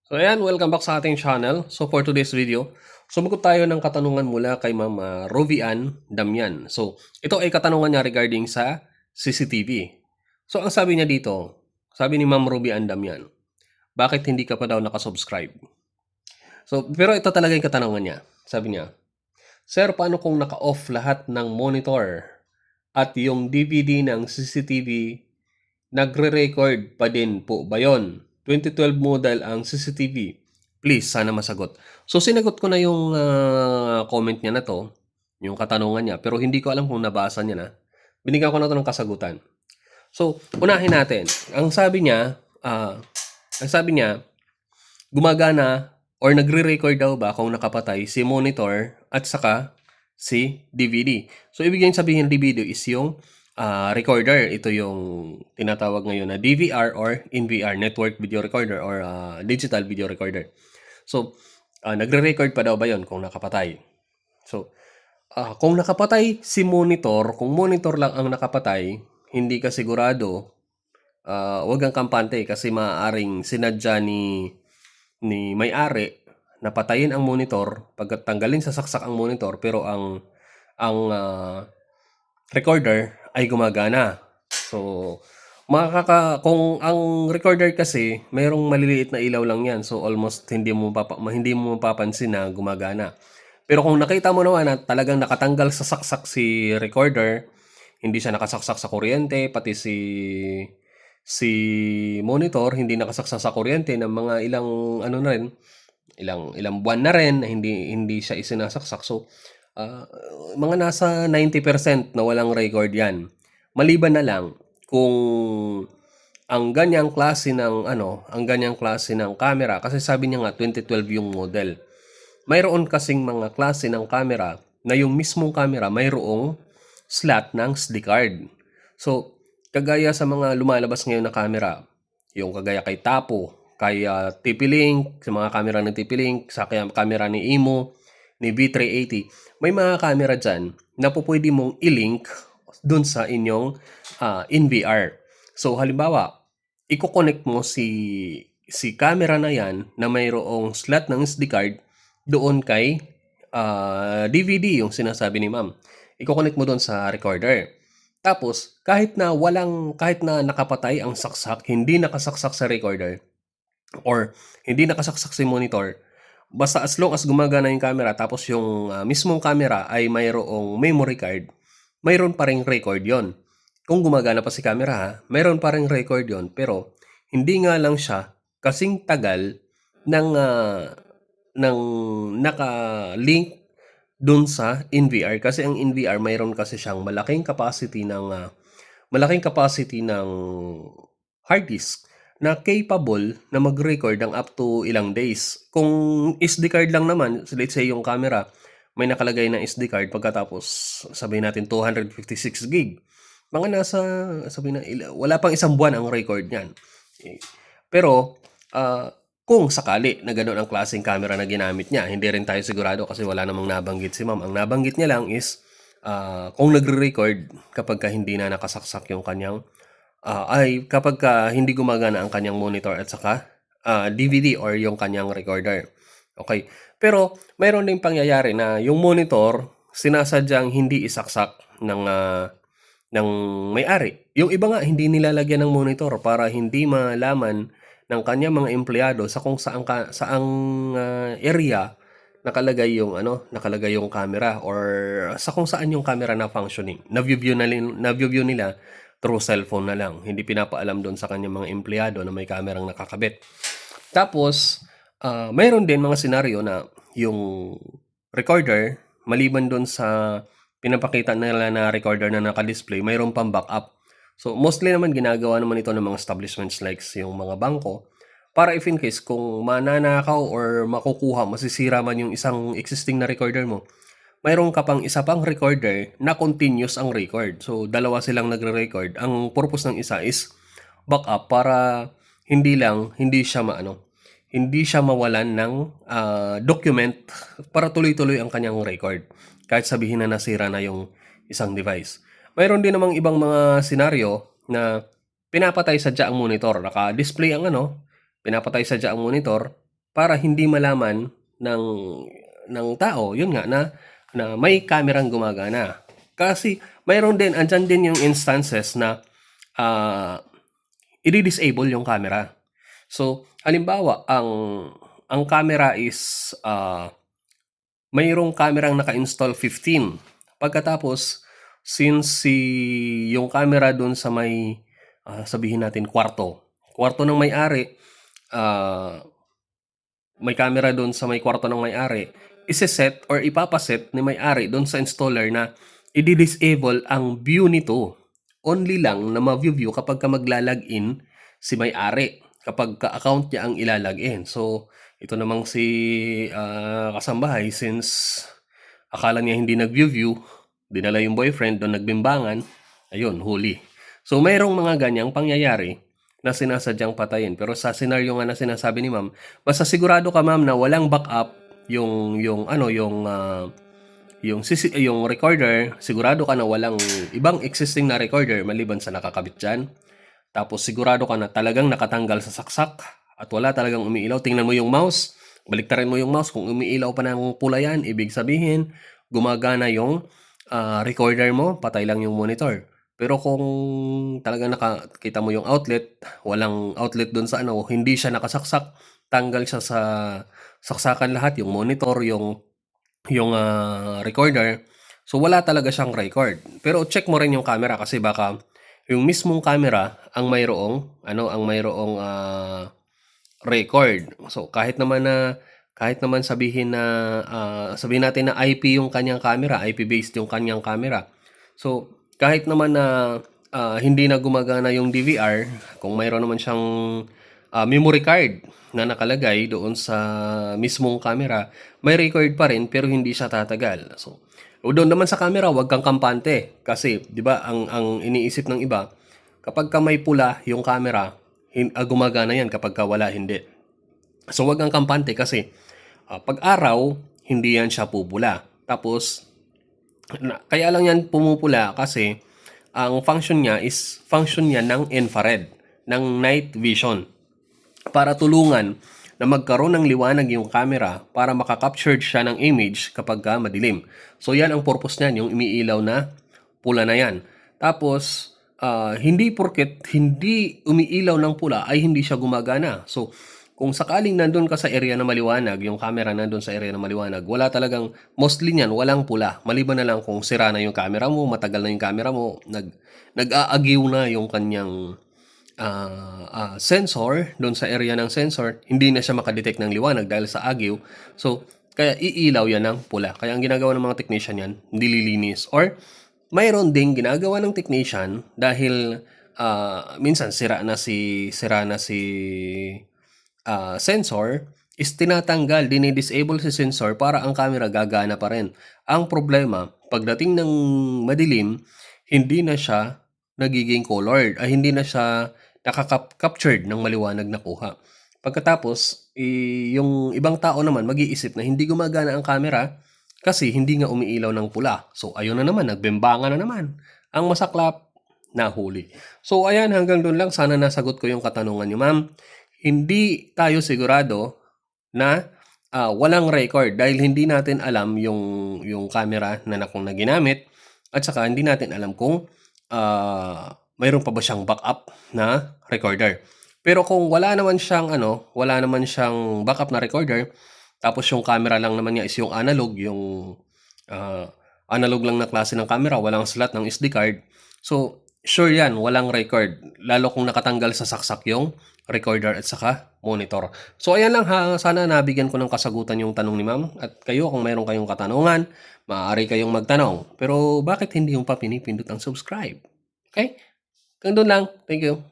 So ayan, welcome back sa ating channel. So for today's video, sumagot tayo ng katanungan mula kay Ma'am Rovian Damian. So ito ay katanungan niya regarding sa CCTV. So ang sabi niya dito, sabi ni Ma'am Rovian Damian, bakit hindi ka pa daw nakasubscribe? So pero ito talaga yung katanungan niya. Sabi niya, Sir, paano kung naka-off lahat ng monitor at yung DVD ng CCTV nagre-record pa din po ba yun? 2012 model ang CCTV. Please, sana masagot. So, sinagot ko na yung comment niya na to, yung katanungan niya, pero hindi ko alam kung nabasa niya na. Binigyan ko na to ng kasagutan. So, unahin natin. Ang sabi niya, gumagana or nagre-record daw ba kung nakapatay si monitor at saka si DVD. So, ibig sabihin DVD is yung recorder. Ito yung tinatawag ngayon na DVR or NVR, Network Video Recorder or Digital Video Recorder. So, nagre-record pa daw ba yon kung nakapatay? So, kung nakapatay si monitor, kung monitor lang ang nakapatay, hindi ka sigurado, wag kang kampante kasi maaaring sinadya ni may-ari na patayin ang monitor, pagkatanggalin sa saksak ang monitor, pero ang recorder ay gumagana. So, kung ang recorder kasi mayroong maliliit na ilaw lang 'yan. So almost hindi mo mapapansin na gumagana. Pero kung nakita mo naman na talagang nakatanggal sa saksak si recorder, hindi siya nakasaksak sa kuryente, pati si monitor hindi nakasaksak sa kuryente ng mga ilang ano na rin, ilang ilang buwan na rin na hindi siya isinasaksak. So, ah, mga nasa 90% na walang record 'yan. Maliban na lang kung ang ganyang klase ng camera, kasi sabi niya nga 2012 yung model. Mayroon kasing mga klase ng camera na yung mismong camera mayroong slot ng SD card. So, kagaya sa mga lumalabas ngayon na camera, yung kagaya kay Tapo, kay TP-Link, sa mga camera ng TP-Link, sa camera ni Imo, ni V380, may mga camera dyan na po pwede mong i-link dun sa inyong NVR. So, halimbawa, i-connect mo si camera na yan na mayroong slot ng SD card doon kay DVD, yung sinasabi ni ma'am. I-connect mo doon sa recorder. Tapos, kahit na nakapatay ang saksak, hindi nakasaksak sa recorder, or hindi nakasaksak si monitor, basta as long as gumagana yung camera, tapos yung mismong camera ay mayroong memory card, mayroon pa ring record yon. Kung gumagana pa si camera ha, mayroon pa ring record yon, pero hindi nga lang siya kasing tagal ng ng naka-link dun sa NVR, kasi ang NVR mayroon kasi siyang malaking capacity ng hard disk na capable na mag-record ng up to ilang days. Kung SD card lang naman, so let's say yung camera, may nakalagay na SD card, pagkatapos sabihin natin 256 gig. Mga nasa, sabihin na, wala pang isang buwan ang record niyan. Pero, kung sakali na gano'n ang klaseng camera na ginamit niya, hindi rin tayo sigurado kasi wala namang nabanggit si ma'am. Ang nabanggit niya lang is, kung nagre-record kapag hindi na nakasaksak yung kanyang kapag hindi gumagana ang kanyang monitor at saka DVD or yung kanyang recorder. Okay. Pero mayroon ding pangyayari na yung monitor sinasadyang hindi isaksak ng may-ari. Yung iba nga hindi nilalagyan ng monitor para hindi malaman ng kanyang mga empleyado sa kung saang area nakalagay yung camera, or sa kung saan yung camera na functioning. Na-view nila through cellphone na lang. Hindi pinapaalam doon sa kanyang mga empleyado na may kamerang nakakabit. Tapos, mayroon din mga senaryo na yung recorder, maliban doon sa pinapakita nila na recorder na naka-display, mayroon pang backup. So, mostly naman ginagawa naman ito ng mga establishments like yung mga bangko, para if in case kung mananakaw or masisira man yung isang existing na recorder mo, mayroon ka pang isa pang recorder na continuous ang record. So, dalawa silang nagre-record. Ang purpose ng isa is backup para hindi siya mawalan ng document para tuloy-tuloy ang kanyang record. Kahit sabihin na nasira na yung isang device. Mayroon din namang ibang mga senaryo na pinapatay sadya ang monitor. Naka-display ang pinapatay sadya ang monitor. para hindi malaman ng tao, yun nga, na may kamerang gumagana. Kasi mayroon din, andyan din yung instances na i-disable yung camera. So, halimbawa, ang camera is mayroong kamerang naka-install 15. Pagkatapos, since yung camera doon sa may sabihin natin kwarto ng may-ari, may camera doon sa may kwarto ng may-ari, ise-set or ipapaset ni may-ari doon sa installer na i-disable ang view nito. Only lang na ma-view kapag ka maglalagin si may-ari, kapag ka-account niya ang ilalagin. So, ito namang si kasambahay, since akala niya hindi nag-view, dinala yung boyfriend doon, nagbimbangan, ayun, huli. So, mayroong mga ganyang pangyayari na sinasadyang patayin. Pero sa senaryo nga na sinasabi ni ma'am, basta sigurado ka ma'am na walang backup yung recorder, sigurado ka na walang ibang existing na recorder maliban sa nakakabit dyan. Tapos sigurado ka na talagang nakatanggal sa saksak at wala talagang umiilaw. Tingnan mo yung mouse, baliktarin mo yung mouse. Kung umiilaw pa ng pula yan, ibig sabihin gumagana yung recorder mo, patay lang yung monitor. Pero kung talagang nakita mo yung outlet, walang outlet doon sa hindi siya nakasaksak, tanggal siya sa saksakan lahat, yung monitor, yung recorder. So wala talaga siyang record. Pero check mo rin yung camera kasi baka yung mismong camera ang mayroong record. So kahit naman sabihin natin na IP yung kanyang camera, IP based yung kanyang camera. So kahit naman na hindi na gumagana yung DVR, kung mayroon naman siyang memory card na nakalagay doon sa mismong camera, may record pa rin pero hindi siya tatagal. So doon naman sa camera, wag kang kampante kasi 'di ba ang iniisip ng iba, kapag ka may pula yung camera, gumagana yan, kapag ka wala hindi. So wag kang kampante kasi pag araw hindi yan siya pupula. Tapos kaya lang yan pumupula kasi ang function niya ng infrared, ng night vision, para tulungan na magkaroon ng liwanag yung camera para makakapture siya ng image kapag madilim. So yan ang purpose niyan, yung umiilaw na pula na yan. Tapos hindi porket hindi umiilaw ng pula ay hindi siya gumagana. So kung sakaling nandun ka sa area na maliwanag, yung camera nandun sa area na maliwanag, wala talagang, mostly niyan, walang pula. Maliban na lang kung sira na yung camera mo, matagal na yung camera mo, nag-aagiw na yung kanyang sensor, doon sa area ng sensor, hindi na siya makadetect ng liwanag dahil sa agiw. So, kaya iilaw yan ng pula. Kaya ang ginagawa ng mga technician yan, nililinis. Or, mayroon ding ginagawa ng technician dahil minsan sira na si sensor, is tinatanggal, dinidisable si sensor para ang camera gagana pa rin. Ang problema, pagdating ng madilim, hindi na siya nagiging colored, ay hindi na siya nakaka-captured ng maliwanag na kuha. Pagkatapos, yung ibang tao naman mag-iisip na hindi gumagana ang camera kasi hindi nga umiilaw ng pula. So ayun na naman, nagbembangan na naman. Ang masaklap, nahuli. So ayan, hanggang doon lang. Sana nasagot ko yung katanungan niyo, ma'am. Hindi tayo sigurado na walang record dahil hindi natin alam yung camera na ginamit, at saka hindi natin alam kung mayroon pa ba siyang backup na recorder. Pero kung wala naman siyang backup na recorder, tapos yung camera lang naman niya is yung analog, analog lang na klase ng camera, walang slot ng SD card. So sure yan, walang record. Lalo kung nakatanggal sa saksak yung recorder at saka monitor. So ayan lang ha, sana nabigyan ko ng kasagutan yung tanong ni ma'am. At kayo, kung mayroon kayong katanungan, maaari kayong magtanong. Pero bakit hindi yung pa pinipindot ang subscribe? Okay? Hanggang doon lang. Thank you.